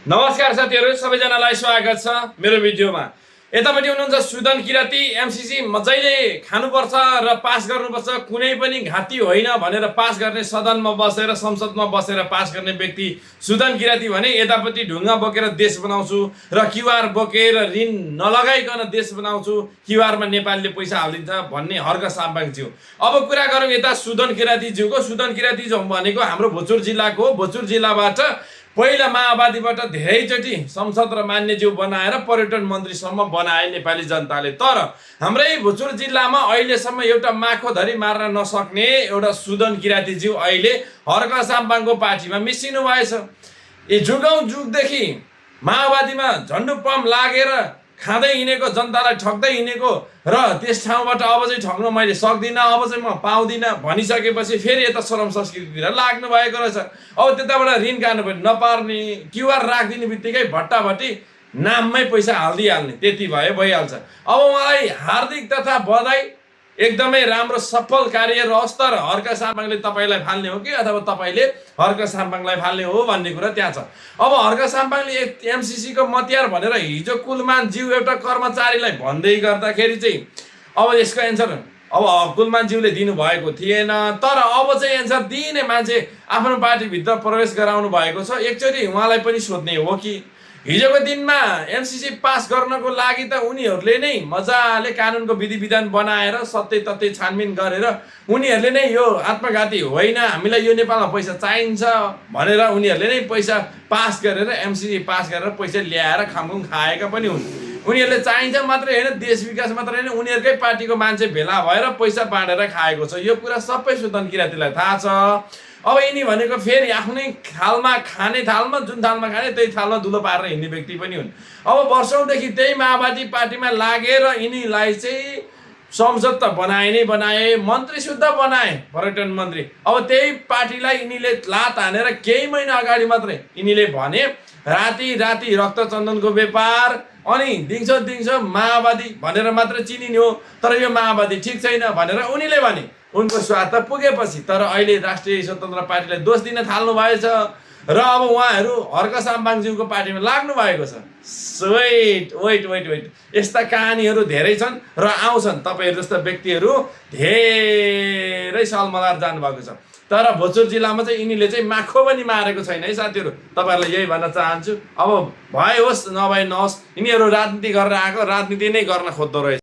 नमस्कार साथीहरु, सबैजनालाई स्वागत छ मेरो भिडियोमा। यतापट्टि हुनुहुन्छ सुदन किराती। एमसीसी मजाले खानुपर्छ र पास गर्नुपर्छ, कुनै पनि घाटी होइन भनेर पास गर्ने, सदनमा बसेर संसदमा बसेर पास गर्ने व्यक्ति सुदन किराती भने यतापट्टि ढुङ्गा बोकेर देश बनाउँछु र क्युआर बोकेर ऋण नलगाइकन देश बनाउँछु, क्युआरमा नेपालले पैसा हालिदिन्छ भन्ने हर्क साम्बाङ ज्यू। अब कुरा गरौँ यता सुदन किराती ज्यूको। सुदन किराती ज्यू भनेको हाम्रो भोजपुर जिल्लाको हो। भोजपुर जिल्लाबाट पहिला माओवादीबाट धेरैचोटि संसद र मान्यज्यू बनाएर पर्यटन मन्त्रीसम्म बनाए नेपाली जनताले। तर हाम्रै भोजपुर जिल्लामा अहिलेसम्म एउटा माखोधरी मार्न नसक्ने एउटा सुदन किरातीज्यू अहिले हर्क साम्बाङको पार्टीमा मिसिनु भएछ। जुगौँ जुगदेखि माओवादीमा झन्डु पम लागेर खाँदै हिँडेको, जनतालाई ठग्दै हिँडेको र त्यस ठाउँबाट अब चाहिँ ठग्न मैले सक्दिनँ, अब चाहिँ म पाउँदिनँ भनिसकेपछि फेरि यता श्रम संस्कृतितिर लाग्नु भएको रहेछ। अब त्यताबाट ऋण काट्नु पनि नपर्ने, क्युआर राखिदिने बित्तिकै भट्टाभट्टी नाममै पैसा हालिदिइहाल्ने, त्यति भइहाल्छ। अब मलाई हार्दिक तथा बधाई, एकदमै राम्रो सफल कार्य रहोस्। तर हर्क साम्बाङले तपाईँलाई फाल्ने हो कि अथवा तपाईँले हर्क साम्बाङलाई फाल्ने हो भन्ने कुरा त्यहाँ छ। अब हर्क साम्बाङले एमसीसी को मतियार भनेर हिजो कुलमान ज्यू एउटा कर्मचारीलाई भन्दै गर्दाखेरि चाहिँ अब यसको एन्सर अब कुलमान ज्यूले दिनुभएको थिएन। तर अब चाहिँ एन्सर दिने मान्छे आफ्नो पार्टीभित्र प्रवेश गराउनु भएको छ। एकचोटि उहाँलाई पनि सोध्ने हो कि हिजोको दिनमा एमसीसी पास गर्नको लागि त उनीहरूले नै मजाले कानुनको विधि विधान बनाएर सत्य तथ्य छानबिन गरेर उनीहरूले नै यो आत्मघाती होइन, हामीलाई यो नेपालमा पैसा चाहिन्छ भनेर उनीहरूले नै पैसा पास गरेर एमसीसी पास गरेर पैसा ल्याएर खामखुम खाएका पनि हुन्। उनीहरूले चाहिन्छ मात्रै होइन, देश विकास मात्रै होइन, उनीहरूकै पार्टीको मान्छे भेला भएर पैसा बाँडेर खाएको छ। यो कुरा सबै सुदन किरातीलाई थाहा छ। अब यिनी भनेको फेरि आफ्नै थालमा खाने, थालमा जुन थालमा खाने त्यही थालमा धुलो पारेर हिँड्ने व्यक्ति पनि हुन्। अब वर्षौँदेखि त्यही माओवादी पार्टीमा लागेर यिनीलाई चाहिँ संसद त बनाए नै बनाए, मन्त्री सुद्धा बनाए, पर्यटन मन्त्री। अब त्यही पार्टीलाई यिनीले लात हानेर केही महिना अगाडि मात्रै यिनीले भने राति राति रक्तचन्दनको व्यापार अनि दिउँसो माओवादी भनेर मात्र चिनिने हो, तर यो माओवादी ठिक छैन भनेर उनीले भने। उनको स्वार्थ पुगेपछि तर अहिले राष्ट्रिय स्वतन्त्र पार्टीलाई दोष दिन थाल्नु भएछ र अब उहाँहरू हर्क साम्बाङज्यूको पार्टीमा लाग्नु भएको छ। वेट यस्ता कहानीहरू धेरै छन् र आउँछन्। तपाईँहरू जस्ता व्यक्तिहरू धेरै सलमदार जानुभएको छ। तर भोजपुर जिल्लामा चाहिँ यिनीले चाहिँ माखो पनि मारेको छैन है साथीहरू। तपाईँहरूलाई यही भन्न चाहन्छु। अब भए होस् नभए नहोस्, यिनीहरू राजनीति गरेर आएको, राजनीति नै गर्न खोज्दो रहेछ।